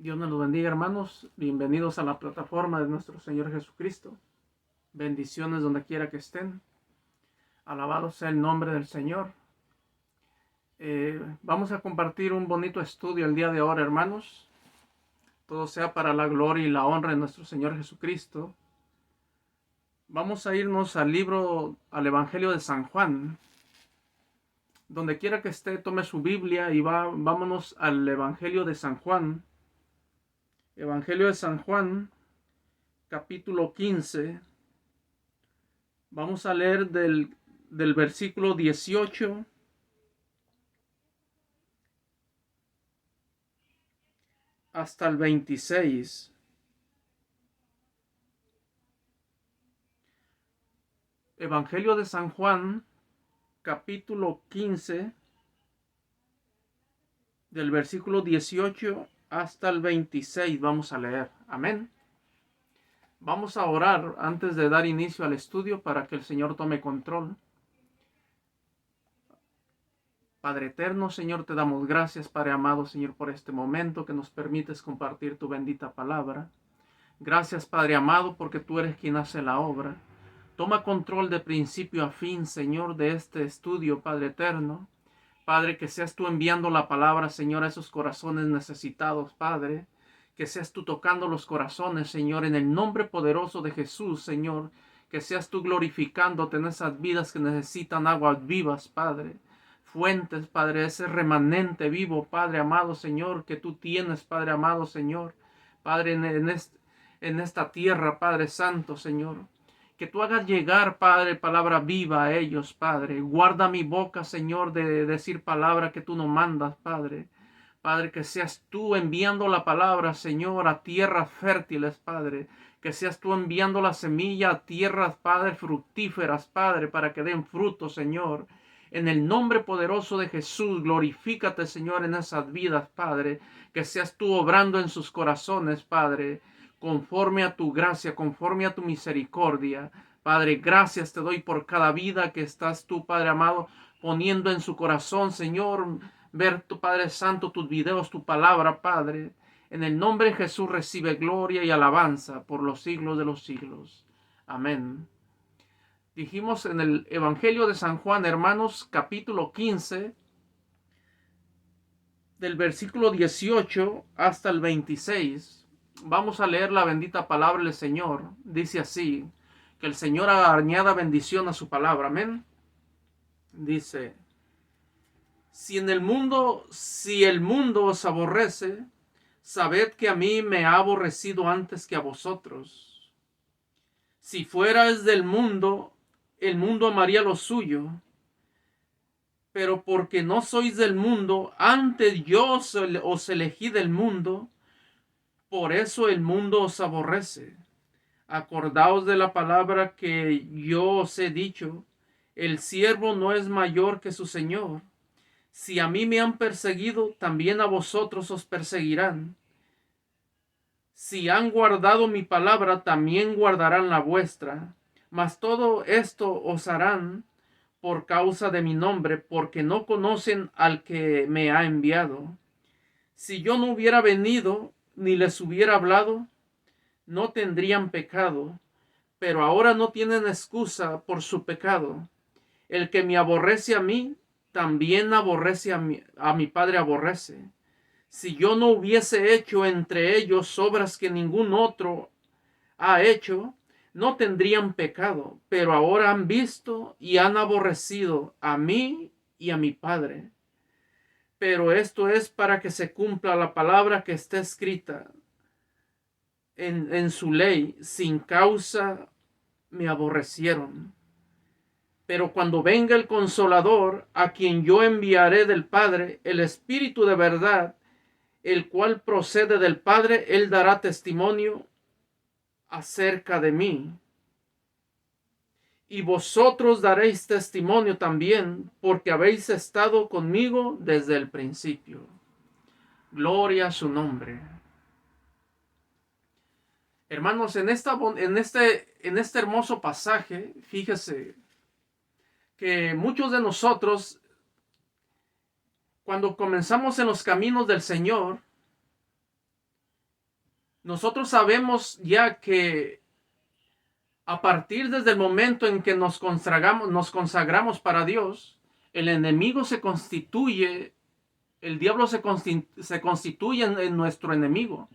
Dios nos los bendiga, hermanos. Bienvenidos a la plataforma de nuestro Señor Jesucristo. Bendiciones donde quiera que estén. Alabado sea el nombre del Señor. Vamos a compartir un bonito estudio el día de hoy, hermanos. Todo sea para la gloria y la honra de nuestro Señor Jesucristo. Vamos a irnos al Evangelio de San Juan. Donde quiera que esté, tome su Biblia y vámonos al Evangelio de San Juan. Evangelio de San Juan, capítulo 15. Vamos a leer del versículo 18 hasta el 26. Evangelio de San Juan, capítulo 15, del versículo 18 hasta el 26. Vamos a leer. Amén. Vamos a orar antes de dar inicio al estudio para que el Señor tome control. Padre eterno, Señor, te damos gracias, Padre amado, Señor, por este momento que nos permites compartir tu bendita palabra. Gracias, Padre amado, porque tú eres quien hace la obra. Toma control de principio a fin, Señor, de este estudio, Padre eterno. Padre, que seas tú enviando la palabra, Señor, a esos corazones necesitados, Padre. Que seas tú tocando los corazones, Señor, en el nombre poderoso de Jesús, Señor. Que seas tú glorificándote en esas vidas que necesitan aguas vivas, Padre. Fuentes, Padre, ese remanente vivo, Padre amado, Señor, que tú tienes, Padre amado, Señor. Padre, en esta tierra, Padre Santo, Señor. Que tú hagas llegar, Padre, palabra viva a ellos, Padre. Guarda mi boca, Señor, de decir palabra que tú no mandas, Padre. Padre, que seas tú enviando la palabra, Señor, a tierras fértiles, Padre. Que seas tú enviando la semilla a tierras, Padre, fructíferas, Padre, para que den fruto, Señor. En el nombre poderoso de Jesús, glorifícate, Señor, en esas vidas, Padre. Que seas tú obrando en sus corazones, Padre, conforme a tu gracia, conforme a tu misericordia. Padre, gracias te doy por cada vida que estás tú, Padre amado, poniendo en su corazón, Señor, ver tu Padre Santo, tus videos, tu palabra, Padre. En el nombre de Jesús recibe gloria y alabanza por los siglos de los siglos. Amén. Dijimos en el Evangelio de San Juan, hermanos, capítulo 15, del versículo 18 hasta el 26. Vamos a leer la bendita palabra del Señor. Dice así, que el Señor añada bendición a su palabra. Amén. Dice, si el mundo os aborrece, sabed que a mí me ha aborrecido antes que a vosotros. Si fuerais del mundo, el mundo amaría lo suyo. Pero porque no sois del mundo, antes yo os elegí del mundo, por eso el mundo os aborrece. Acordaos de la palabra que yo os he dicho, el siervo no es mayor que su señor. Si a mí me han perseguido, también a vosotros os perseguirán. Si han guardado mi palabra, también guardarán la vuestra. Mas todo esto os harán por causa de mi nombre, porque no conocen al que me ha enviado. Si yo no hubiera venido, ni les hubiera hablado, no tendrían pecado, pero ahora no tienen excusa por su pecado. El que me aborrece a mí, también aborrece a mi Padre aborrece. Si yo no hubiese hecho entre ellos obras que ningún otro ha hecho, no tendrían pecado, pero ahora han visto y han aborrecido a mí y a mi Padre. Pero esto es para que se cumpla la palabra que está escrita en su ley, sin causa me aborrecieron. Pero cuando venga el Consolador, a quien yo enviaré del Padre, el Espíritu de verdad, el cual procede del Padre, él dará testimonio acerca de mí. Y vosotros daréis testimonio también, porque habéis estado conmigo desde el principio. Gloria a su nombre. Hermanos, en este hermoso pasaje, fíjese que muchos de nosotros, cuando comenzamos en los caminos del Señor, Nosotros sabemos ya que a partir desde el momento en que nos consagramos para Dios, el enemigo se constituye, el diablo se constituye en nuestro enemigo.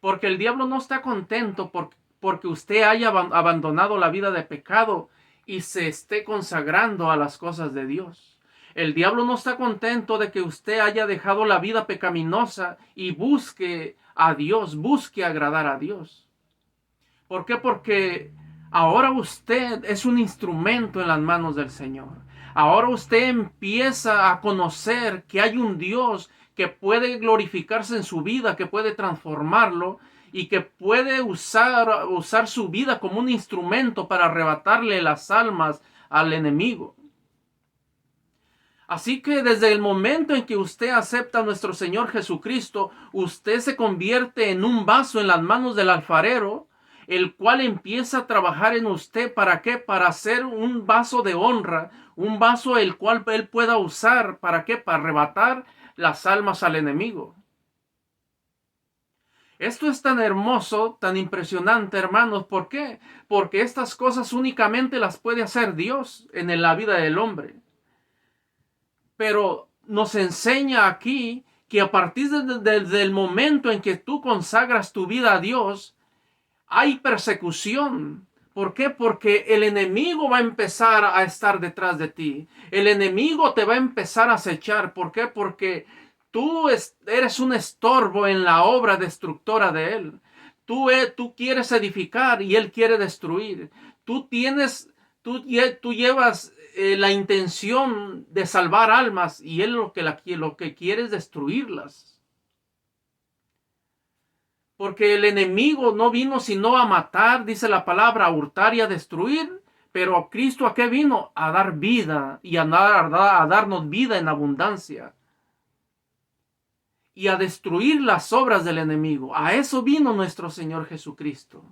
Porque el diablo no está contento porque usted haya abandonado la vida de pecado y se esté consagrando a las cosas de Dios. El diablo no está contento de que usted haya dejado la vida pecaminosa y busque a Dios, busque agradar a Dios. ¿Por qué? Porque ahora usted es un instrumento en las manos del Señor. Ahora usted empieza a conocer que hay un Dios que puede glorificarse en su vida, que puede transformarlo y que puede usar su vida como un instrumento para arrebatarle las almas al enemigo. Así que desde el momento en que usted acepta a nuestro Señor Jesucristo, usted se convierte en un vaso en las manos del alfarero, el cual empieza a trabajar en usted. ¿Para qué? Para hacer un vaso de honra, un vaso el cual él pueda usar. ¿Para qué? Para arrebatar las almas al enemigo. Esto es tan hermoso, tan impresionante, hermanos. ¿Por qué? Porque estas cosas únicamente las puede hacer Dios en la vida del hombre. Pero nos enseña aquí que a partir del momento en que tú consagras tu vida a Dios, hay persecución. ¿Por qué? Porque el enemigo va a empezar a estar detrás de ti. El enemigo te va a empezar a acechar. ¿Por qué? Porque tú eres un estorbo en la obra destructora de él. Tú quieres edificar y él quiere destruir. Tú llevas la intención de salvar almas y él lo que quiere es destruirlas. Porque el enemigo no vino sino a matar, dice la palabra, a hurtar y a destruir. Pero Cristo, ¿a qué vino? A dar vida y a darnos vida en abundancia. Y a destruir las obras del enemigo. A eso vino nuestro Señor Jesucristo.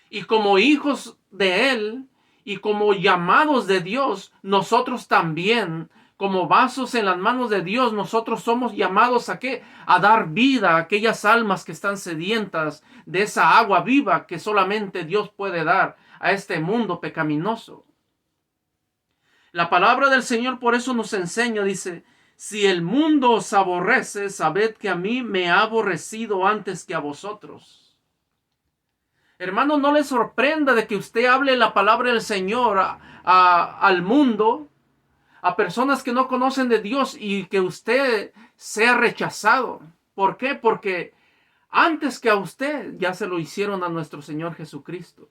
Y como hijos de Él y como llamados de Dios, nosotros también, como vasos en las manos de Dios, nosotros somos llamados ¿a qué? A dar vida a aquellas almas que están sedientas de esa agua viva que solamente Dios puede dar a este mundo pecaminoso. La palabra del Señor por eso nos enseña, dice, si el mundo os aborrece, sabed que a mí me ha aborrecido antes que a vosotros. Hermano, no le sorprenda de que usted hable la palabra del Señor al mundo, a personas que no conocen de Dios y que usted sea rechazado. ¿Por qué? Porque antes que a usted ya se lo hicieron a nuestro Señor Jesucristo.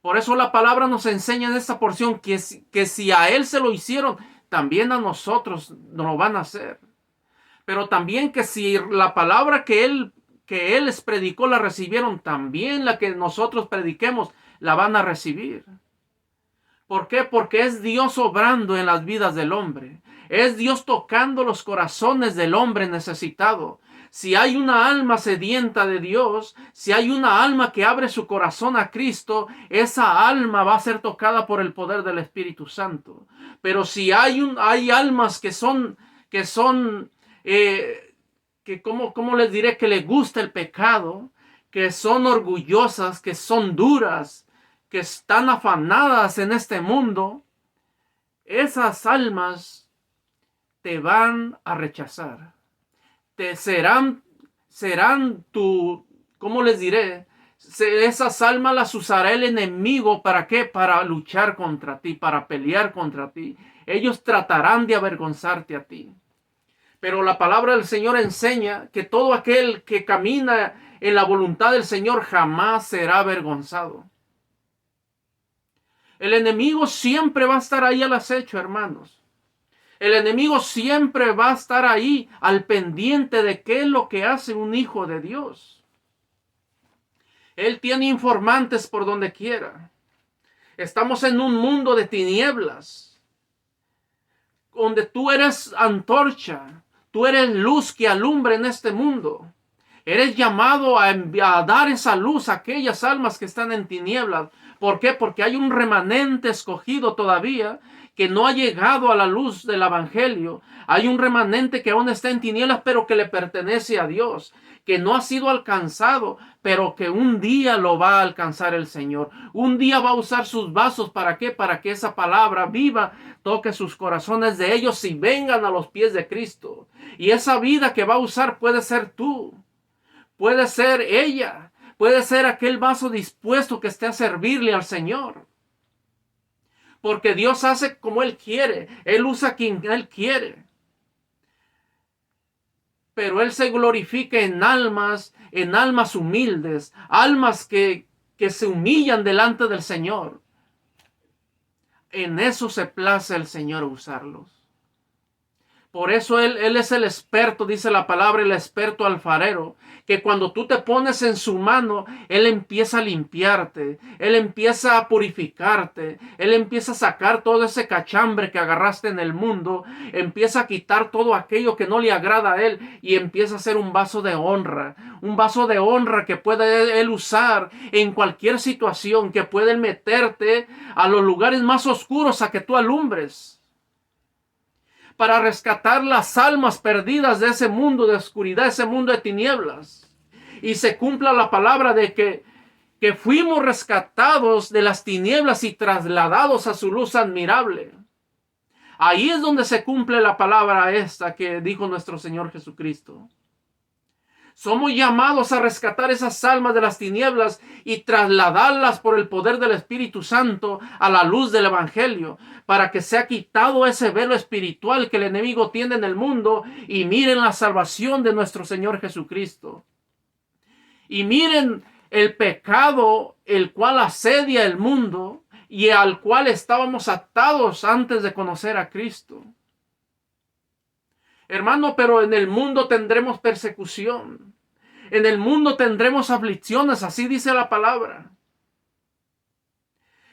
Por eso la palabra nos enseña en esta porción que si a Él se lo hicieron, también a nosotros nos lo van a hacer. Pero también que si la palabra que Él les predicó la recibieron, también la que nosotros prediquemos la van a recibir. ¿Por qué? Porque es Dios obrando en las vidas del hombre. Es Dios tocando los corazones del hombre necesitado. Si hay una alma sedienta de Dios, si hay una alma que abre su corazón a Cristo, esa alma va a ser tocada por el poder del Espíritu Santo. Pero si hay almas que ¿cómo les diré? Que les gusta el pecado, que son orgullosas, que son duras, que están afanadas en este mundo, esas almas te van a rechazar. Serán ¿cómo les diré? Esas almas las usará el enemigo. ¿Para qué? Para luchar contra ti, para pelear contra ti. Ellos tratarán de avergonzarte a ti. Pero la palabra del Señor enseña que todo aquel que camina en la voluntad del Señor jamás será avergonzado. El enemigo siempre va a estar ahí al acecho, hermanos. El enemigo siempre va a estar ahí al pendiente de qué es lo que hace un hijo de Dios. Él tiene informantes por donde quiera. Estamos en un mundo de tinieblas, donde tú eres antorcha. Tú eres luz que alumbra en este mundo. Eres llamado a dar esa luz a aquellas almas que están en tinieblas. ¿Por qué? Porque hay un remanente escogido todavía que no ha llegado a la luz del evangelio. Hay un remanente que aún está en tinieblas, pero que le pertenece a Dios, que no ha sido alcanzado, pero que un día lo va a alcanzar el Señor. Un día va a usar sus vasos. ¿Para qué? Para que esa palabra viva toque sus corazones de ellos y vengan a los pies de Cristo. Y esa vida que va a usar puede ser tú, puede ser ella, puede ser aquel vaso dispuesto que esté a servirle al Señor. Porque Dios hace como Él quiere. Él usa a quien Él quiere. Pero Él se glorifica en almas humildes, almas que se humillan delante del Señor. En eso se place el Señor usarlos. Por eso Él es el experto, dice la palabra, el experto alfarero, que cuando tú te pones en su mano, Él empieza a limpiarte, Él empieza a purificarte, Él empieza a sacar todo ese cachambre que agarraste en el mundo, empieza a quitar todo aquello que no le agrada a Él y empieza a ser un vaso de honra que puede Él usar en cualquier situación, que puede meterte a los lugares más oscuros a que tú alumbres, para rescatar las almas perdidas de ese mundo de oscuridad, ese mundo de tinieblas. Y se cumpla la palabra de que fuimos rescatados de las tinieblas y trasladados a su luz admirable. Ahí es donde se cumple la palabra esta que dijo nuestro Señor Jesucristo. Somos llamados a rescatar esas almas de las tinieblas y trasladarlas por el poder del Espíritu Santo a la luz del Evangelio, para que sea quitado ese velo espiritual que el enemigo tiene en el mundo y miren la salvación de nuestro Señor Jesucristo. Y miren el pecado el cual asedia el mundo y al cual estábamos atados antes de conocer a Cristo. Hermano, pero en el mundo tendremos persecución. En el mundo tendremos aflicciones, así dice la palabra.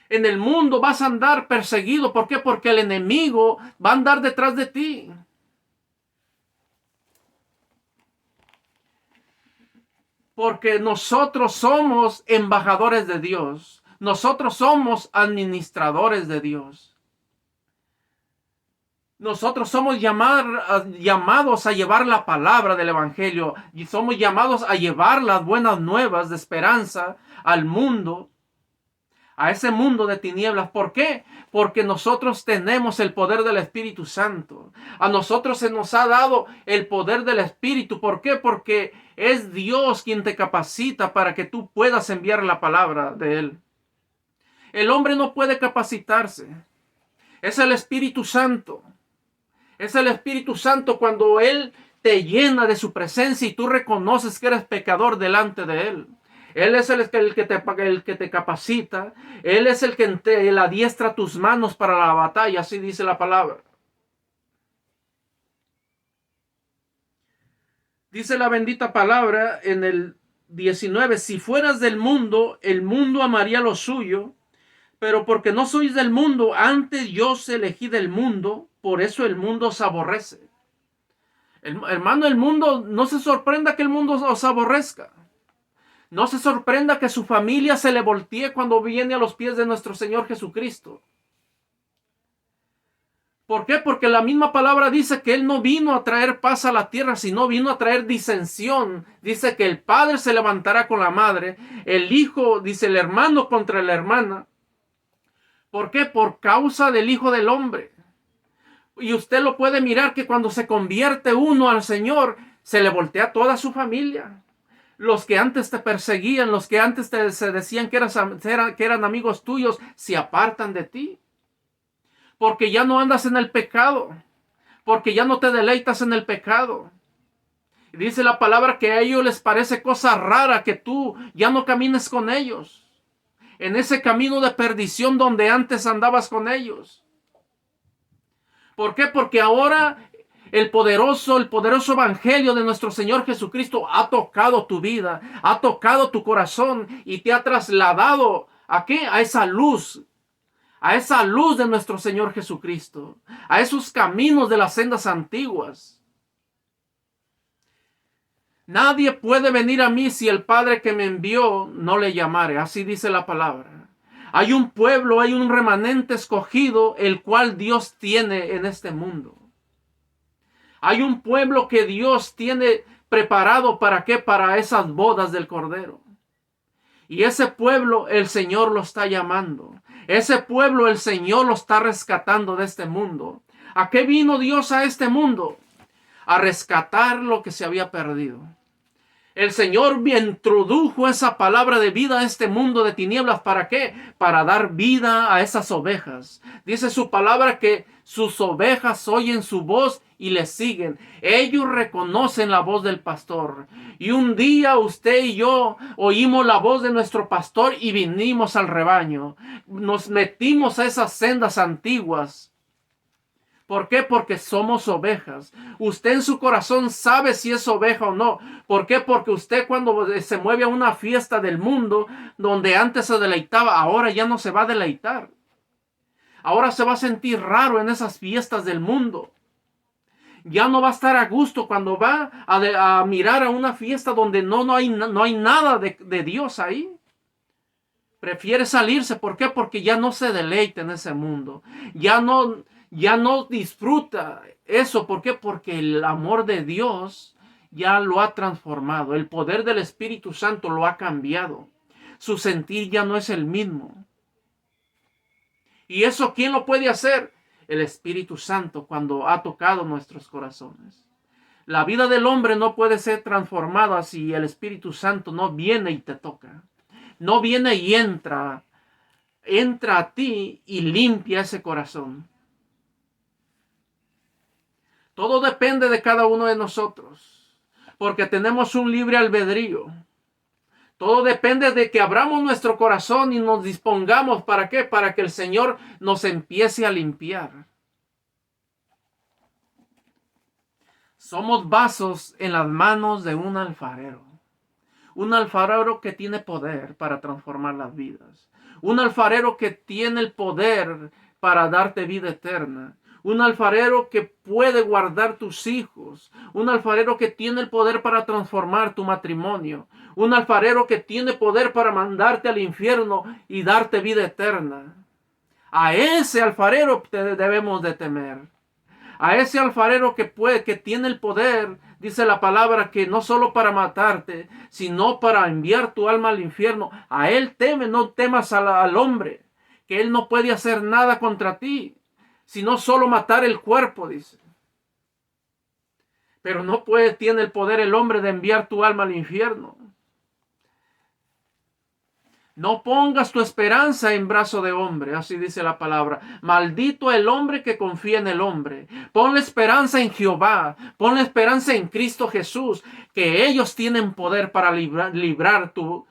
En el mundo vas a andar perseguido. ¿Por qué? Porque el enemigo va a andar detrás de ti. Porque nosotros somos embajadores de Dios. Nosotros somos administradores de Dios. Nosotros somos llamados a llevar la palabra del Evangelio y somos llamados a llevar las buenas nuevas de esperanza al mundo, a ese mundo de tinieblas. ¿Por qué? Porque nosotros tenemos el poder del Espíritu Santo. A nosotros se nos ha dado el poder del Espíritu. ¿Por qué? Porque es Dios quien te capacita para que tú puedas enviar la palabra de Él. El hombre no puede capacitarse. Es el Espíritu Santo. Es el Espíritu Santo cuando Él te llena de su presencia y tú reconoces que eres pecador delante de Él. Él es el que te capacita. Él es el que te adiestra tus manos para la batalla, así dice la palabra. Dice la bendita palabra en el 19, si fueras del mundo, el mundo amaría lo suyo, pero porque no sois del mundo, antes yo os elegí del mundo, por eso el mundo os aborrece. Hermano, el mundo, no se sorprenda que el mundo os aborrezca. No se sorprenda que su familia se le voltee cuando viene a los pies de nuestro Señor Jesucristo. ¿Por qué? Porque la misma palabra dice que Él no vino a traer paz a la tierra, sino vino a traer disensión. Dice que el padre se levantará con la madre, el hijo, dice el hermano contra la hermana. ¿Por qué? Por causa del Hijo del Hombre. Y usted lo puede mirar que cuando se convierte uno al Señor, se le voltea toda su familia. Los que antes te perseguían, los que antes se decían que eran amigos tuyos, se apartan de ti. Porque ya no andas en el pecado. Porque ya no te deleitas en el pecado. Y dice la palabra que a ellos les parece cosa rara que tú ya no camines con ellos en ese camino de perdición donde antes andabas con ellos. ¿Por qué? Porque ahora el poderoso evangelio de nuestro Señor Jesucristo ha tocado tu vida, ha tocado tu corazón y te ha trasladado ¿a qué? A esa luz de nuestro Señor Jesucristo, a esos caminos de las sendas antiguas. Nadie puede venir a mí si el Padre que me envió no le llamare. Así dice la palabra. Hay un pueblo, hay un remanente escogido, el cual Dios tiene en este mundo. Hay un pueblo que Dios tiene preparado, ¿para qué? Para esas bodas del Cordero. Y ese pueblo el Señor lo está llamando. Ese pueblo el Señor lo está rescatando de este mundo. ¿A qué vino Dios a este mundo? A rescatar lo que se había perdido. El Señor introdujo esa palabra de vida a este mundo de tinieblas. ¿Para qué? Para dar vida a esas ovejas. Dice su palabra que sus ovejas oyen su voz y le siguen. Ellos reconocen la voz del pastor. Y un día usted y yo oímos la voz de nuestro pastor y vinimos al rebaño. Nos metimos a esas sendas antiguas. ¿Por qué? Porque somos ovejas. Usted en su corazón sabe si es oveja o no. ¿Por qué? Porque usted cuando se mueve a una fiesta del mundo, donde antes se deleitaba, ahora ya no se va a deleitar. Ahora se va a sentir raro en esas fiestas del mundo. Ya no va a estar a gusto cuando va a mirar a una fiesta donde no hay nada de Dios ahí. Prefiere salirse. ¿Por qué? Porque ya no se deleita en ese mundo. Ya no disfruta eso. ¿Por qué? Porque el amor de Dios ya lo ha transformado. El poder del Espíritu Santo lo ha cambiado. Su sentir ya no es el mismo. ¿Y eso quién lo puede hacer? El Espíritu Santo, cuando ha tocado nuestros corazones. La vida del hombre no puede ser transformada si el Espíritu Santo no viene y te toca. No viene y entra a ti y limpia ese corazón. Todo depende de cada uno de nosotros, porque tenemos un libre albedrío. Todo depende de que abramos nuestro corazón y nos dispongamos. ¿Para qué? Para que el Señor nos empiece a limpiar. Somos vasos en las manos de un alfarero. Un alfarero que tiene poder para transformar las vidas. Un alfarero que tiene el poder para darte vida eterna. Un alfarero que puede guardar tus hijos. Un alfarero que tiene el poder para transformar tu matrimonio. Un alfarero que tiene poder para mandarte al infierno y darte vida eterna. A ese alfarero debemos de temer. A ese alfarero que tiene el poder, dice la palabra, que no solo para matarte, sino para enviar tu alma al infierno. A él teme, no temas al hombre, que él no puede hacer nada contra ti, sino solo matar el cuerpo, dice. Pero no tiene el poder el hombre de enviar tu alma al infierno. No pongas tu esperanza en brazo de hombre, así dice la palabra. Maldito el hombre que confía en el hombre. Pon la esperanza en Jehová, pon la esperanza en Cristo Jesús, que ellos tienen poder para librar tu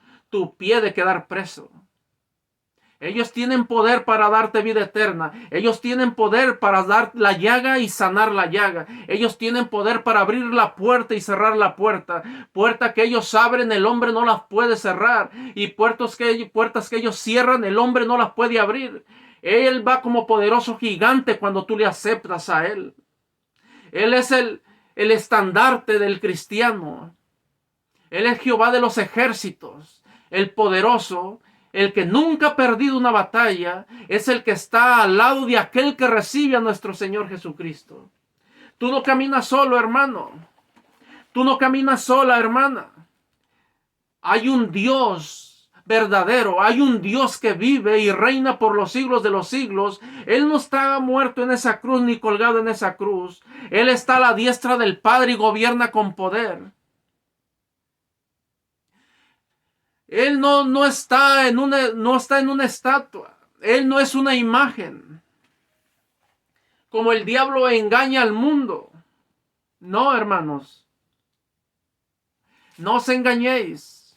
pie de quedar preso. Ellos tienen poder para darte vida eterna. Ellos tienen poder para dar la llaga y sanar la llaga. Ellos tienen poder para abrir la puerta y cerrar la puerta. Puerta que ellos abren, el hombre no las puede cerrar. Y puertas que ellos cierran, el hombre no las puede abrir. Él va como poderoso gigante cuando tú le aceptas a él. Él es el estandarte del cristiano. Él es Jehová de los ejércitos, el poderoso. El que nunca ha perdido una batalla es el que está al lado de aquel que recibe a nuestro Señor Jesucristo. Tú no caminas solo, hermano. Tú no caminas sola, hermana. Hay un Dios verdadero. Hay un Dios que vive y reina por los siglos de los siglos. Él no está muerto en esa cruz ni colgado en esa cruz. Él está a la diestra del Padre y gobierna con poder. Él no está en una estatua. Él no es una imagen. Como el diablo engaña al mundo. No, hermanos. No os engañéis.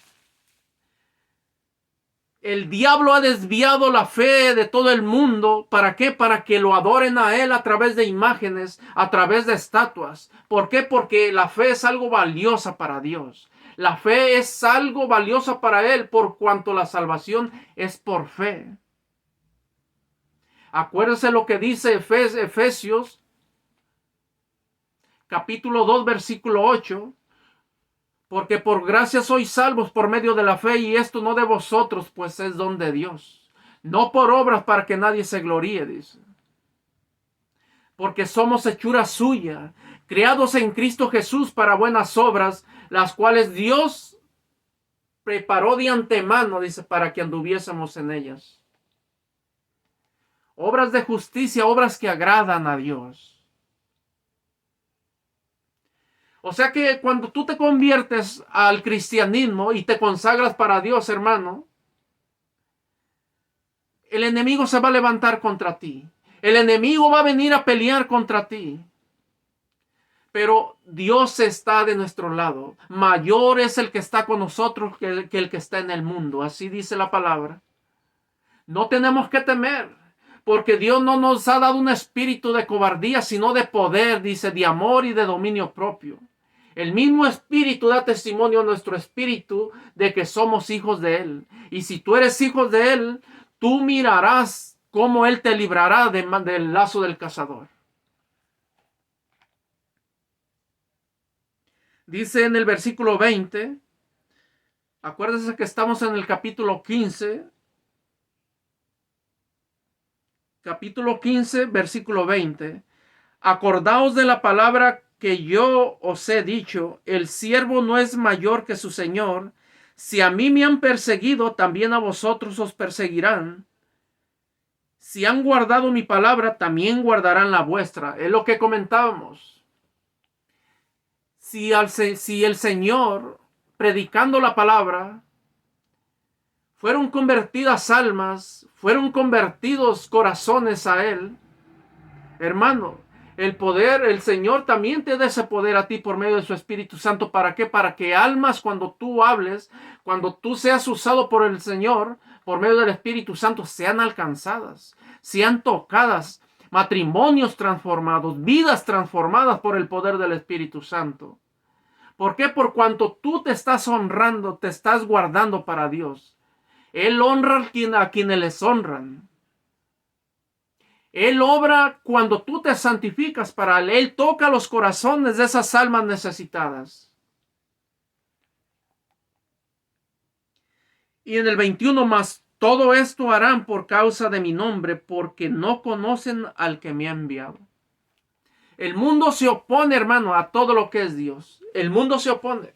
El diablo ha desviado la fe de todo el mundo. ¿Para qué? Para que lo adoren a él a través de imágenes, a través de estatuas. ¿Por qué? Porque la fe es algo valiosa para Dios. La fe es algo valioso para él por cuanto la salvación es por fe. Acuérdense lo que dice Efesios capítulo 2 versículo 8. Porque por gracia sois salvos por medio de la fe y esto no de vosotros, pues es don de Dios. no por obras para que nadie se gloríe, dice. Porque somos hechura suya, creados en Cristo Jesús para buenas obras, las cuales Dios preparó de antemano, dice, para que anduviésemos en ellas. Obras de justicia, obras que agradan a Dios. O sea que cuando tú te conviertes al cristianismo y te consagras para Dios, hermano, el enemigo se va a levantar contra ti. El enemigo va a venir a pelear contra ti. Pero Dios está de nuestro lado. Mayor es el que está con nosotros que el que está en el mundo. Así dice la palabra. No tenemos que temer, porque Dios no nos ha dado un espíritu de cobardía, sino de poder, dice, de amor y de dominio propio. El mismo espíritu da testimonio a nuestro espíritu de que somos hijos de Él. Y si tú eres hijo de Él, tú mirarás cómo Él te librará del lazo del cazador. Dice en el versículo 20, acuérdense que estamos en el capítulo 15, versículo 20. Acordaos de la palabra que yo os he dicho, el siervo no es mayor que su señor. Si a mí me han perseguido, también a vosotros os perseguirán. Si han guardado mi palabra, también guardarán la vuestra. Es lo que comentábamos. Si el Señor, predicando la palabra, fueron convertidas almas, fueron convertidos corazones a Él, hermano, el poder, el Señor también te da ese poder a ti por medio de su Espíritu Santo. ¿Para qué? Para que almas, cuando tú hables, cuando tú seas usado por el Señor, por medio del Espíritu Santo, sean alcanzadas, sean tocadas, matrimonios transformados, vidas transformadas por el poder del Espíritu Santo. ¿Por qué? Por cuanto tú te estás honrando, te estás guardando para Dios. Él honra a quienes les honran. Él obra cuando tú te santificas para Él. Él toca los corazones de esas almas necesitadas. Y en el 21 más, todo esto harán por causa de mi nombre, porque no conocen al que me ha enviado. El mundo se opone, hermano, a todo lo que es Dios. El mundo se opone.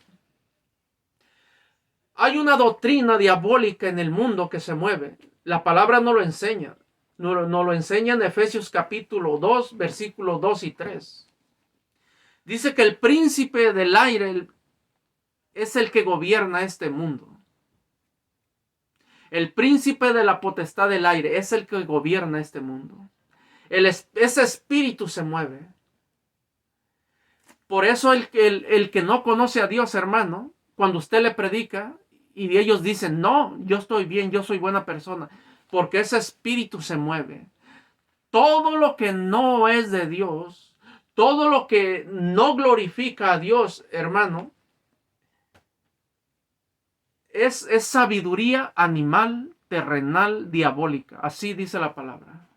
Hay una doctrina diabólica en el mundo que se mueve. La palabra no lo enseña. Nos lo enseña en Efesios capítulo 2, versículos 2 y 3. Dice que el príncipe del aire es el que gobierna este mundo. El príncipe de la potestad del aire es el que gobierna este mundo. Ese espíritu se mueve. Por eso el que no conoce a Dios, hermano, cuando usted le predica y ellos dicen, no, yo estoy bien, yo soy buena persona, porque ese espíritu se mueve. Todo lo que no es de Dios, todo lo que no glorifica a Dios, hermano, es sabiduría animal, terrenal, diabólica. Así dice la palabra.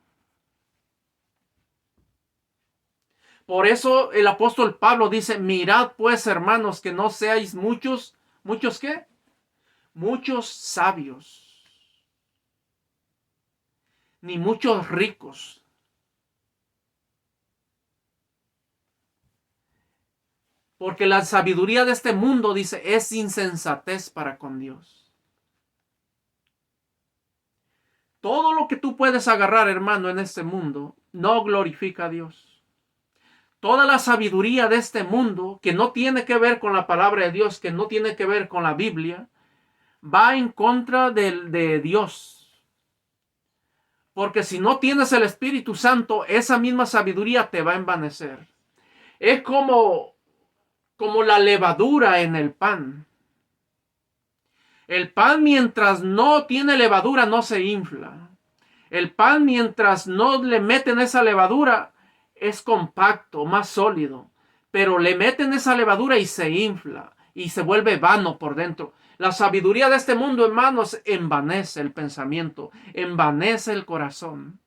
Por eso el apóstol Pablo dice, mirad pues, hermanos, que no seáis muchos, ¿muchos qué? Muchos sabios, ni muchos ricos. Porque la sabiduría de este mundo, dice, es insensatez para con Dios. Todo lo que tú puedes agarrar, hermano, en este mundo, no glorifica a Dios. Toda la sabiduría de este mundo, que no tiene que ver con la palabra de Dios, que no tiene que ver con la Biblia, va en contra de Dios. Porque si no tienes el Espíritu Santo, esa misma sabiduría te va a envanecer. Es como la levadura en el pan. El pan, mientras no tiene levadura, no se infla. El pan, mientras no le meten esa levadura, es compacto, más sólido. Pero le meten esa levadura y se infla. Y se vuelve vano por dentro. La sabiduría de este mundo, hermanos, envanece el pensamiento. Envanece el corazón.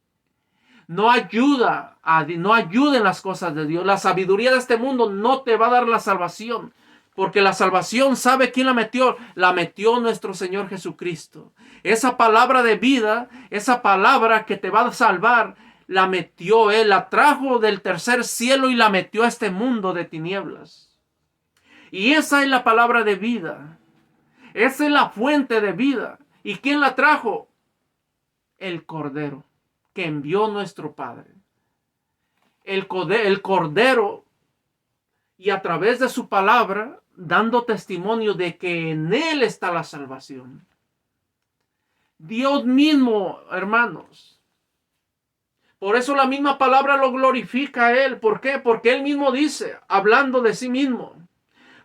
No ayuda en las cosas de Dios. La sabiduría de este mundo no te va a dar la salvación. Porque la salvación, ¿sabe quién la metió? La metió nuestro Señor Jesucristo. Esa palabra de vida, esa palabra que te va a salvar, la metió Él, la trajo del tercer cielo y la metió a este mundo de tinieblas. Y esa es la palabra de vida. Esa es la fuente de vida. ¿Y quién la trajo? El Cordero que envió nuestro Padre. El Cordero, y a través de su palabra, dando testimonio de que en Él está la salvación. Dios mismo, hermanos. Por eso la misma palabra lo glorifica a Él. ¿Por qué? Porque Él mismo dice, hablando de sí mismo,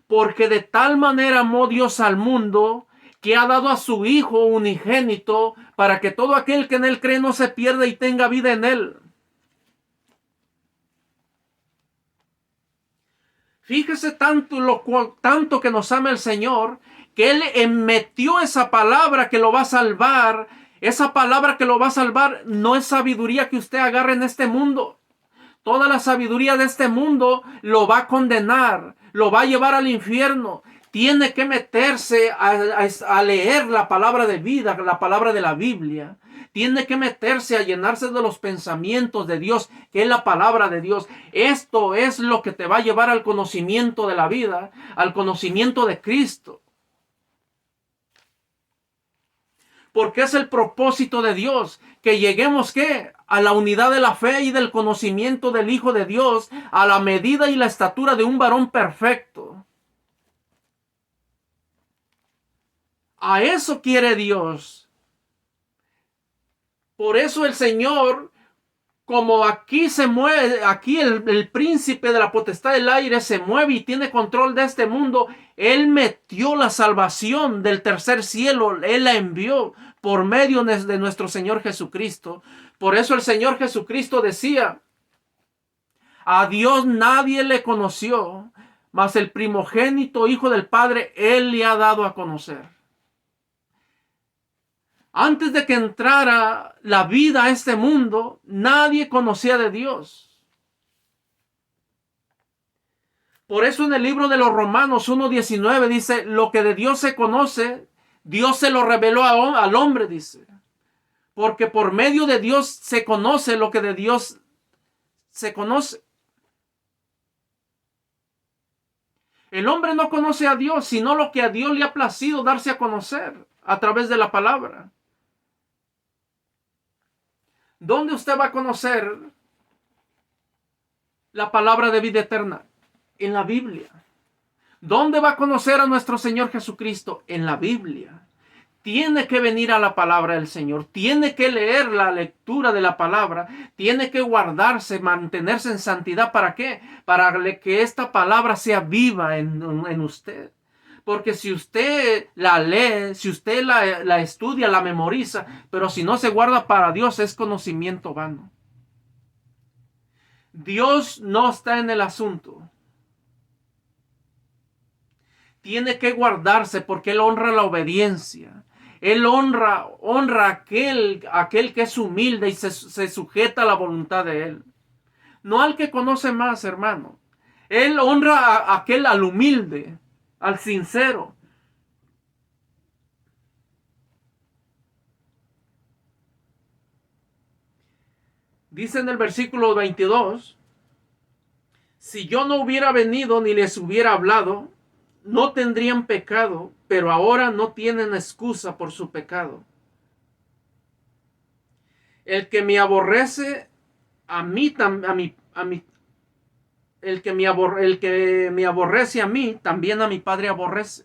porque de tal manera amó Dios al mundo, que ha dado a su Hijo unigénito, para que todo aquel que en Él cree no se pierda y tenga vida en Él. Fíjese tanto que nos ama el Señor, que Él metió esa palabra que lo va a salvar. Esa palabra que lo va a salvar no es sabiduría que usted agarre en este mundo. Toda la sabiduría de este mundo lo va a condenar, lo va a llevar al infierno. Tiene que meterse a leer la palabra de vida, la palabra de la Biblia. Tiene que meterse a llenarse de los pensamientos de Dios, que es la palabra de Dios. Esto es lo que te va a llevar al conocimiento de la vida, al conocimiento de Cristo. Porque es el propósito de Dios, que lleguemos, ¿qué? A la unidad de la fe y del conocimiento del Hijo de Dios, a la medida y la estatura de un varón perfecto. A eso quiere Dios. Por eso el Señor, como aquí se mueve, aquí el príncipe de la potestad del aire se mueve y tiene control de este mundo, Él metió la salvación del tercer cielo, Él la envió por medio de nuestro Señor Jesucristo. Por eso el Señor Jesucristo decía, a Dios nadie le conoció, mas el primogénito Hijo del Padre, Él le ha dado a conocer. Antes de que entrara la vida a este mundo, nadie conocía de Dios. Por eso en el libro de los Romanos 1:19 dice, lo que de Dios se conoce, Dios se lo reveló al hombre, dice. Porque por medio de Dios se conoce lo que de Dios se conoce. El hombre no conoce a Dios, sino lo que a Dios le ha placido darse a conocer a través de la palabra. ¿Dónde usted va a conocer la palabra de vida eterna? En la Biblia. ¿Dónde va a conocer a nuestro Señor Jesucristo? En la Biblia. Tiene que venir a la palabra del Señor. Tiene que leer la lectura de la palabra. Tiene que guardarse, mantenerse en santidad. ¿Para qué? Para que esta palabra sea viva en usted. Porque si usted la lee, si usted la estudia, la memoriza, pero si no se guarda para Dios, es conocimiento vano. Dios no está en el asunto. Tiene que guardarse porque Él honra la obediencia. Él honra a aquel que es humilde y se sujeta a la voluntad de Él. No al que conoce más, hermano. Él honra al humilde, al sincero. Dice en el versículo 22, si yo no hubiera venido ni les hubiera hablado, no tendrían pecado, pero ahora no tienen excusa por su pecado. El que me aborrece, el que me aborrece a mí, también a mi Padre aborrece.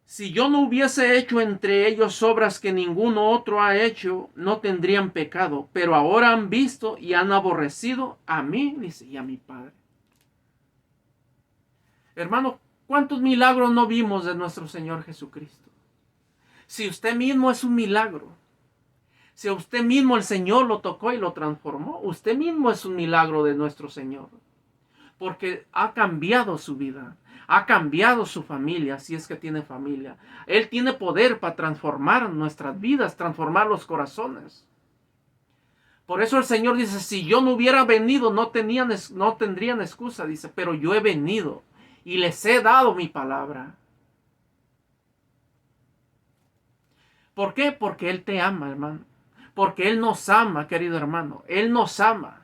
Si yo no hubiese hecho entre ellos obras que ninguno otro ha hecho, no tendrían pecado, pero ahora han visto y han aborrecido a mí, dice, y a mi Padre. Hermano, ¿cuántos milagros no vimos de nuestro Señor Jesucristo? Si usted mismo es un milagro, si a usted mismo el Señor lo tocó y lo transformó, usted mismo es un milagro de nuestro Señor, porque ha cambiado su vida, ha cambiado su familia, si es que tiene familia. Él tiene poder para transformar nuestras vidas, transformar los corazones. Por eso el Señor dice, si yo no hubiera venido, no tendrían excusa, dice, pero yo he venido y les he dado mi palabra. ¿Por qué? Porque Él te ama, hermano. Porque Él nos ama, querido hermano. Él nos ama.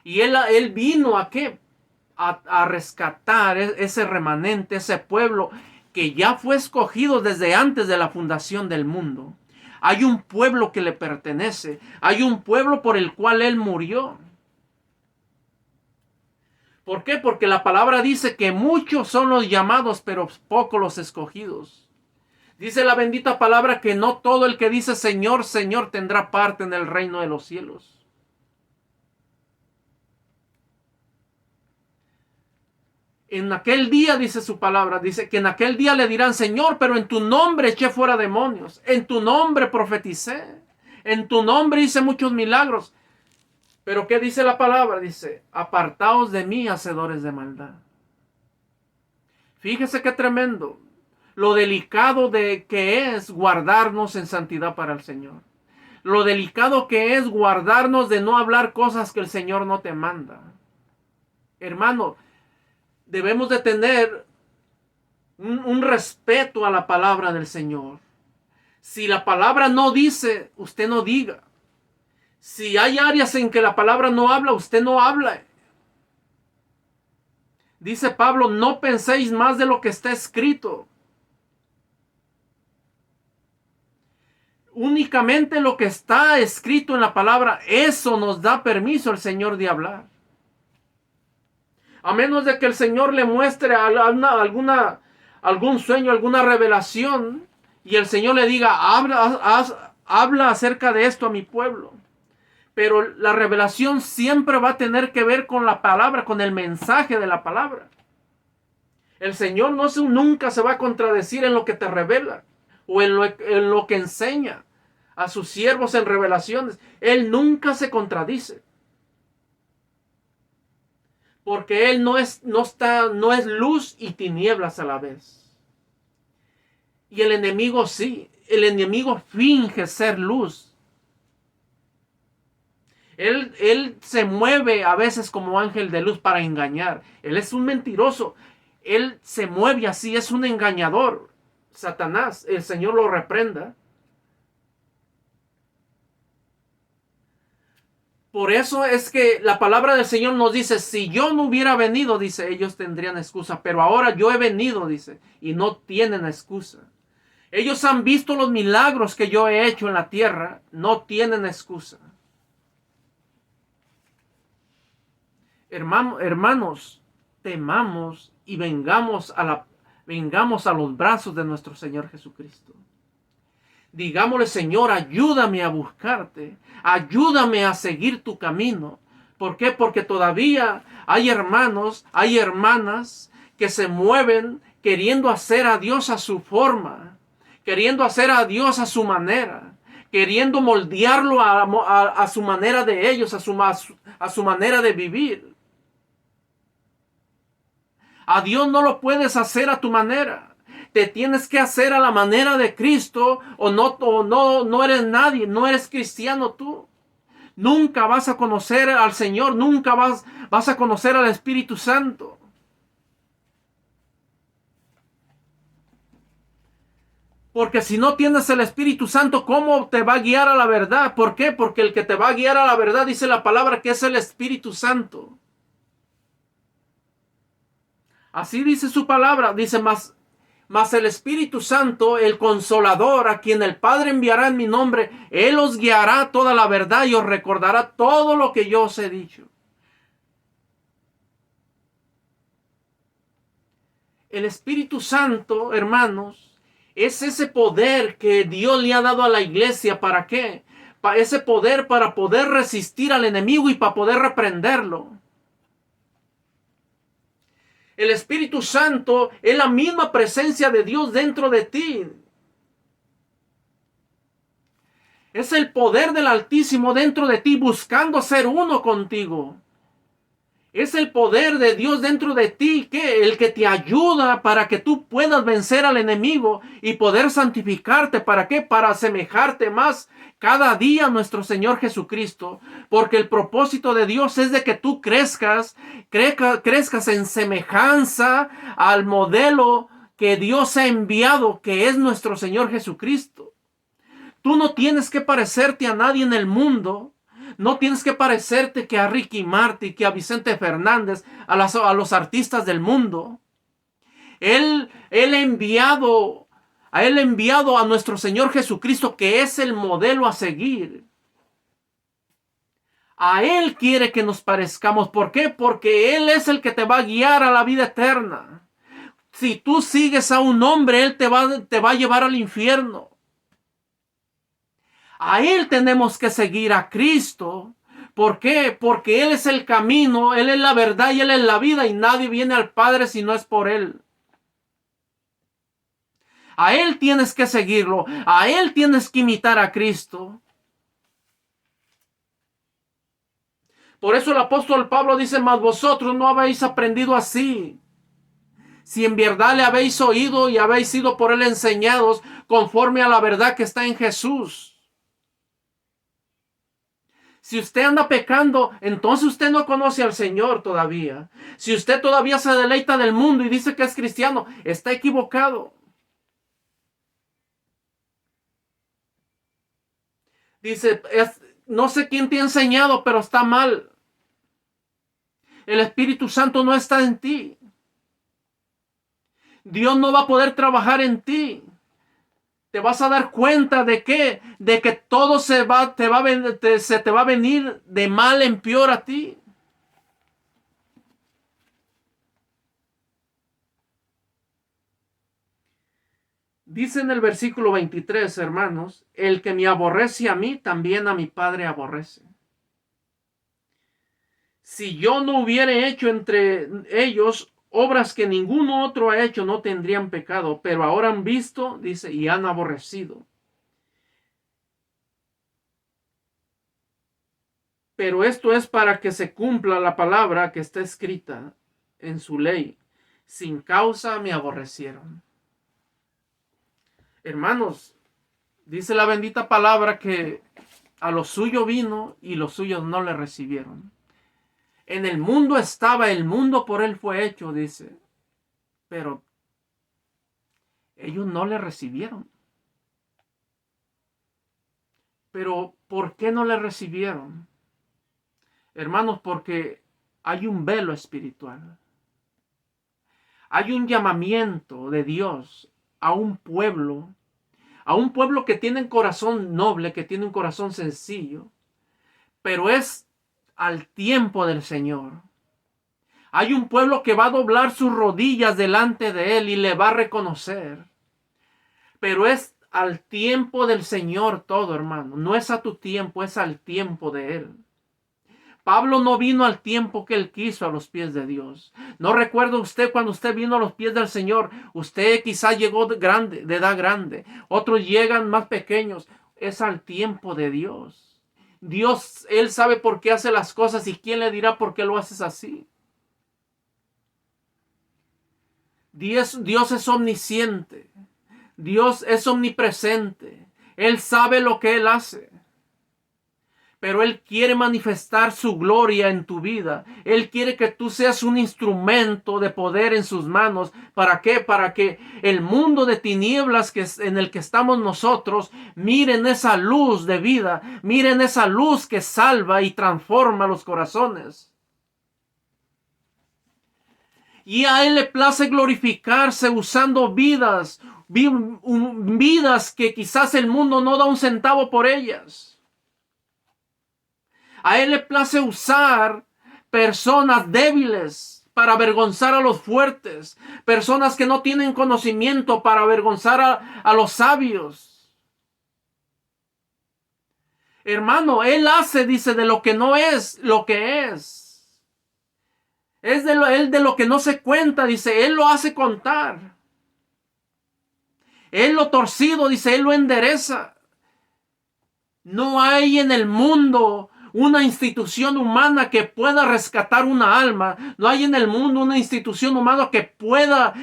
Y Él vino a qué? A rescatar ese remanente, ese pueblo que ya fue escogido desde antes de la fundación del mundo. Hay un pueblo que le pertenece. Hay un pueblo por el cual Él murió. ¿Por qué? Porque la palabra dice que muchos son los llamados, pero pocos los escogidos. Dice la bendita palabra que no todo el que dice Señor, Señor tendrá parte en el reino de los cielos. En aquel día, dice su palabra, dice que en aquel día le dirán, Señor, pero en tu nombre eché fuera demonios, en tu nombre profeticé, en tu nombre hice muchos milagros. Pero ¿qué dice la palabra? Dice, apartaos de mí, hacedores de maldad. Fíjese qué tremendo, lo delicado de que es guardarnos en santidad para el Señor. Lo delicado que es guardarnos de no hablar cosas que el Señor no te manda. Hermano, debemos de tener un respeto a la palabra del Señor. Si la palabra no dice, usted no diga. Si hay áreas en que la palabra no habla, usted no habla. Dice Pablo, no penséis más de lo que está escrito. Únicamente lo que está escrito en la palabra, eso nos da permiso el Señor de hablar. A menos de que el Señor le muestre algún sueño, alguna revelación, y el Señor le diga, habla acerca de esto a mi pueblo. Pero la revelación siempre va a tener que ver con la palabra, con el mensaje de la palabra. El Señor nunca se va a contradecir en lo que te revela o en lo que enseña a sus siervos en revelaciones. Él nunca se contradice. Porque Él no es luz y tinieblas a la vez. Y el enemigo sí. El enemigo finge ser luz. Él se mueve a veces como ángel de luz para engañar. Él es un mentiroso. Él se mueve así, es un engañador. Satanás, el Señor lo reprenda. Por eso es que la palabra del Señor nos dice, si yo no hubiera venido, dice, ellos tendrían excusa. Pero ahora yo he venido, dice, y no tienen excusa. Ellos han visto los milagros que yo he hecho en la tierra, no tienen excusa. Hermanos, temamos y vengamos a los brazos de nuestro Señor Jesucristo. Digámosle, Señor, ayúdame a buscarte, ayúdame a seguir tu camino. ¿Por qué? Porque todavía hay hermanos, hay hermanas que se mueven queriendo hacer a Dios a su forma, queriendo hacer a Dios a su manera, queriendo moldearlo a su manera de ellos, a su manera de vivir. A Dios no lo puedes hacer a tu manera. Te tienes que hacer a la manera de Cristo o no eres nadie, no eres cristiano tú. Nunca vas a conocer al Señor, nunca vas a conocer al Espíritu Santo. Porque si no tienes el Espíritu Santo, ¿cómo te va a guiar a la verdad? ¿Por qué? Porque el que te va a guiar a la verdad, dice la palabra, que es el Espíritu Santo. Así dice su palabra, dice más el Espíritu Santo, el Consolador, a quien el Padre enviará en mi nombre, Él os guiará a toda la verdad y os recordará todo lo que yo os he dicho. El Espíritu Santo, hermanos, es ese poder que Dios le ha dado a la iglesia. ¿Para qué? Ese poder para poder resistir al enemigo y para poder reprenderlo. El Espíritu Santo es la misma presencia de Dios dentro de ti. Es el poder del Altísimo dentro de ti buscando ser uno contigo. Es el poder de Dios dentro de ti, que el que te ayuda para que tú puedas vencer al enemigo y poder santificarte. ¿Para qué? Para asemejarte más cada día a nuestro Señor Jesucristo. Porque el propósito de Dios es de que tú crezcas en semejanza al modelo que Dios ha enviado, que es nuestro Señor Jesucristo. Tú no tienes que parecerte a nadie en el mundo. No tienes que parecerte que a Ricky Martin, que a Vicente Fernández, a los artistas del mundo. Él ha enviado a nuestro Señor Jesucristo, que es el modelo a seguir. A Él quiere que nos parezcamos. ¿Por qué? Porque Él es el que te va a guiar a la vida eterna. Si tú sigues a un hombre, Él te va a llevar al infierno. A Él tenemos que seguir, a Cristo. ¿Por qué? Porque Él es el camino, Él es la verdad y Él es la vida, y nadie viene al Padre si no es por Él. A Él tienes que seguirlo, a Él tienes que imitar a Cristo. Por eso el apóstol Pablo dice: mas vosotros no habéis aprendido así. Si en verdad le habéis oído y habéis sido por Él enseñados conforme a la verdad que está en Jesús. Si usted anda pecando, entonces usted no conoce al Señor todavía. Si usted todavía se deleita del mundo y dice que es cristiano, está equivocado. Dice, no sé quién te ha enseñado, pero está mal. El Espíritu Santo no está en ti. Dios no va a poder trabajar en ti. Te vas a dar cuenta de que todo se te va a venir de mal en peor a ti. Dice en el versículo 23, hermanos: el que me aborrece a mí, también a mi Padre aborrece. Si yo no hubiera hecho entre ellos obras que ningún otro ha hecho, no tendrían pecado, pero ahora han visto, dice, y han aborrecido. Pero esto es para que se cumpla la palabra que está escrita en su ley: sin causa me aborrecieron. Hermanos, dice la bendita palabra que a lo suyo vino y los suyos no le recibieron. En el mundo estaba, el mundo por él fue hecho, dice, pero ellos no le recibieron. Pero ¿por qué no le recibieron? Hermanos, porque hay un velo espiritual. Hay un llamamiento de Dios a un pueblo que tiene un corazón noble, que tiene un corazón sencillo, pero es al tiempo del Señor. Hay un pueblo que va a doblar sus rodillas delante de Él y le va a reconocer. Pero es al tiempo del Señor todo, hermano. No es a tu tiempo, es al tiempo de Él. Pablo no vino al tiempo que él quiso a los pies de Dios. No recuerda usted cuando usted vino a los pies del Señor. Usted quizá llegó de edad grande. Otros llegan más pequeños. Es al tiempo de Dios. Dios, Él sabe por qué hace las cosas, y quién le dirá por qué lo haces así. Dios es omnisciente. Dios es omnipresente. Él sabe lo que Él hace. Pero Él quiere manifestar su gloria en tu vida. Él quiere que tú seas un instrumento de poder en sus manos. ¿Para qué? Para que el mundo de tinieblas en el que estamos nosotros, miren esa luz de vida. Miren esa luz que salva y transforma los corazones. Y a Él le place glorificarse usando vidas que quizás el mundo no da un centavo por ellas. A Él le place usar personas débiles para avergonzar a los fuertes. Personas que no tienen conocimiento para avergonzar a los sabios. Hermano, Él hace, dice, de lo que no es lo que es. Es de lo que no se cuenta, dice, Él lo hace contar. Él lo torcido, dice, Él lo endereza. No hay en el mundo una institución humana que pueda rescatar una alma. No hay en el mundo una institución humana que pueda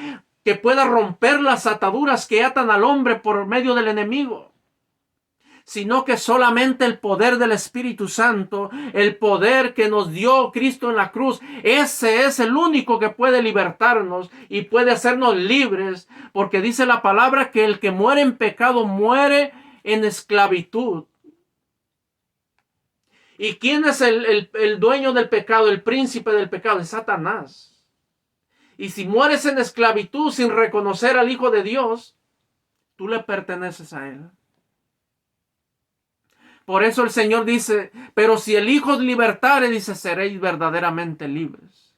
romper las ataduras que atan al hombre por medio del enemigo, sino que solamente el poder del Espíritu Santo, el poder que nos dio Cristo en la cruz, ese es el único que puede libertarnos y puede hacernos libres, porque dice la palabra que el que muere en pecado muere en esclavitud. ¿Y quién es el dueño del pecado, el príncipe del pecado? Es Satanás. Y si mueres en esclavitud sin reconocer al Hijo de Dios, tú le perteneces a Él. Por eso el Señor dice, pero si el Hijo os libertare, dice, seréis verdaderamente libres.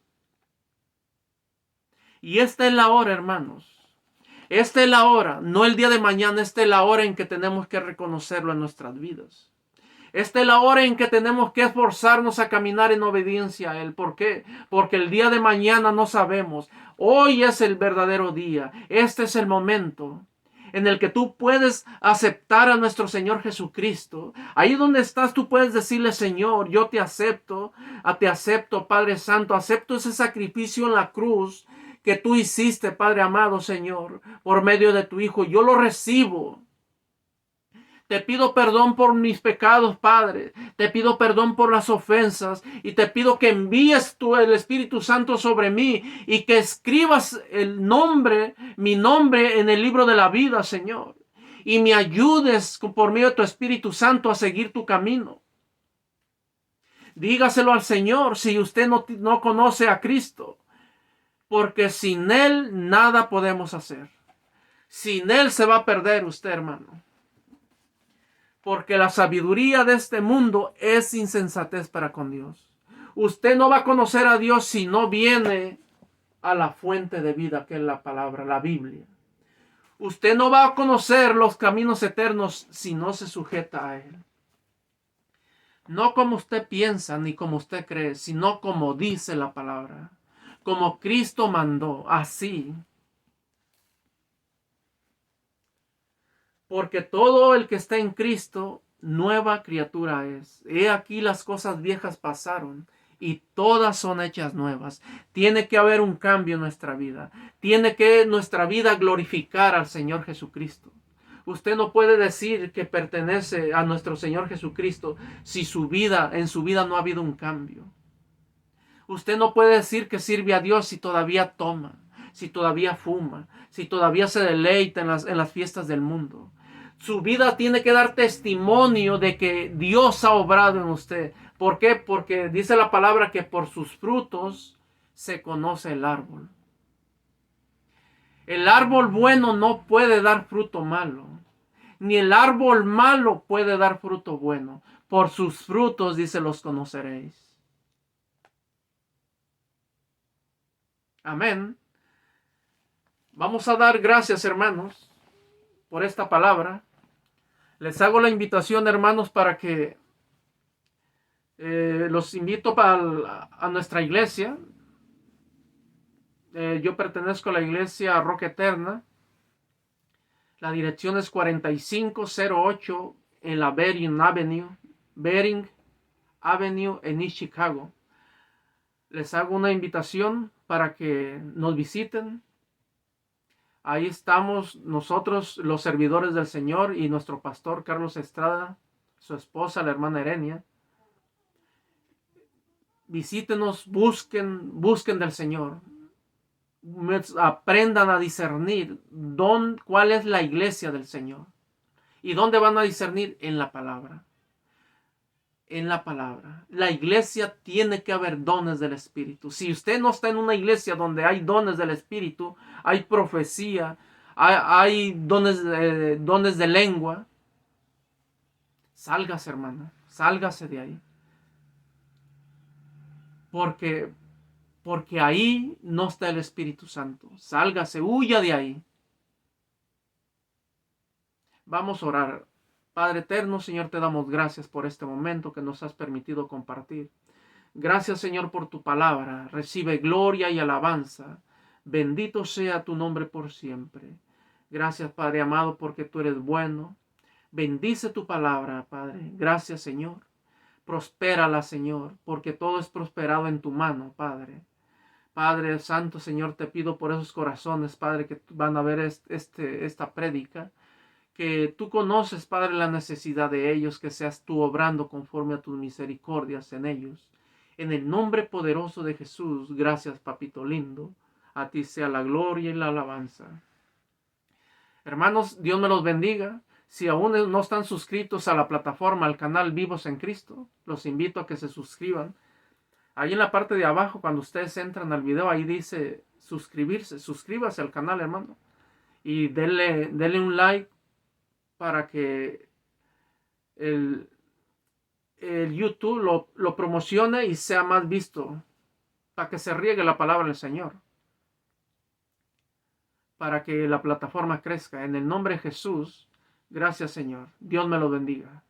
Y esta es la hora, hermanos. Esta es la hora, no el día de mañana, esta es la hora en que tenemos que reconocerlo en nuestras vidas. Esta es la hora en que tenemos que esforzarnos a caminar en obediencia a Él. ¿Por qué? Porque el día de mañana no sabemos. Hoy es el verdadero día. Este es el momento en el que tú puedes aceptar a nuestro Señor Jesucristo. Ahí donde estás tú puedes decirle, Señor, yo te acepto, Padre Santo, acepto ese sacrificio en la cruz que tú hiciste, Padre amado, Señor, por medio de tu Hijo. Yo lo recibo. Te pido perdón por mis pecados, Padre. Te pido perdón por las ofensas. Y te pido que envíes tú el Espíritu Santo sobre mí. Y que escribas mi nombre en el libro de la vida, Señor. Y me ayudes por medio de tu Espíritu Santo a seguir tu camino. Dígaselo al Señor si usted no conoce a Cristo. Porque sin Él nada podemos hacer. Sin Él se va a perder usted, hermano. Porque la sabiduría de este mundo es insensatez para con Dios. Usted no va a conocer a Dios si no viene a la fuente de vida, que es la palabra, la Biblia. Usted no va a conocer los caminos eternos si no se sujeta a Él. No como usted piensa ni como usted cree, sino como dice la palabra. Como Cristo mandó, así. Porque todo el que está en Cristo, nueva criatura es. He aquí las cosas viejas pasaron y todas son hechas nuevas. Tiene que haber un cambio en nuestra vida. Tiene que nuestra vida glorificar al Señor Jesucristo. Usted no puede decir que pertenece a nuestro Señor Jesucristo si en su vida no ha habido un cambio. Usted no puede decir que sirve a Dios si todavía toma, si todavía fuma, si todavía se deleita en las fiestas del mundo. Su vida tiene que dar testimonio de que Dios ha obrado en usted. ¿Por qué? Porque dice la palabra que por sus frutos se conoce el árbol. El árbol bueno no puede dar fruto malo, ni el árbol malo puede dar fruto bueno. Por sus frutos, dice, los conoceréis. Amén. Vamos a dar gracias, hermanos, por esta palabra. Les hago la invitación, hermanos, para que los invito a nuestra iglesia. Yo pertenezco a la iglesia Roca Eterna. La dirección es 4508 en la Bering Avenue en East Chicago. Les hago una invitación para que nos visiten. Ahí estamos nosotros, los servidores del Señor, y nuestro pastor Carlos Estrada, su esposa, la hermana Erenia. Visítenos, busquen del Señor. Aprendan a discernir cuál es la iglesia del Señor. ¿Y dónde van a discernir? En la palabra. En la palabra. La iglesia tiene que haber dones del Espíritu. Si usted no está en una iglesia donde hay dones del Espíritu, hay profecía, hay dones de lengua, sálgase, hermano, sálgase de ahí. Porque ahí no está el Espíritu Santo. Sálgase, huya de ahí. Vamos a orar. Padre eterno, Señor, te damos gracias por este momento que nos has permitido compartir. Gracias, Señor, por tu palabra. Recibe gloria y alabanza. Bendito sea tu nombre por siempre. Gracias, Padre amado, porque tú eres bueno. Bendice tu palabra, Padre. Gracias, Señor. Prospérala, Señor, porque todo es prosperado en tu mano, Padre. Padre Santo, Señor, te pido por esos corazones, Padre, que van a ver esta prédica, que tú conoces, Padre, la necesidad de ellos, que seas tú obrando conforme a tus misericordias en ellos. En el nombre poderoso de Jesús, gracias, papito lindo. A ti sea la gloria y la alabanza. Hermanos, Dios me los bendiga. Si aún no están suscritos a la plataforma, al canal Vivos en Cristo, los invito a que se suscriban. Ahí en la parte de abajo, cuando ustedes entran al video, ahí dice suscribirse. Suscríbase al canal, hermano. Y denle un like para que el YouTube lo promocione y sea más visto. Para que se riegue la palabra del Señor. Para que la plataforma crezca. En el nombre de Jesús, gracias, Señor. Dios me lo bendiga.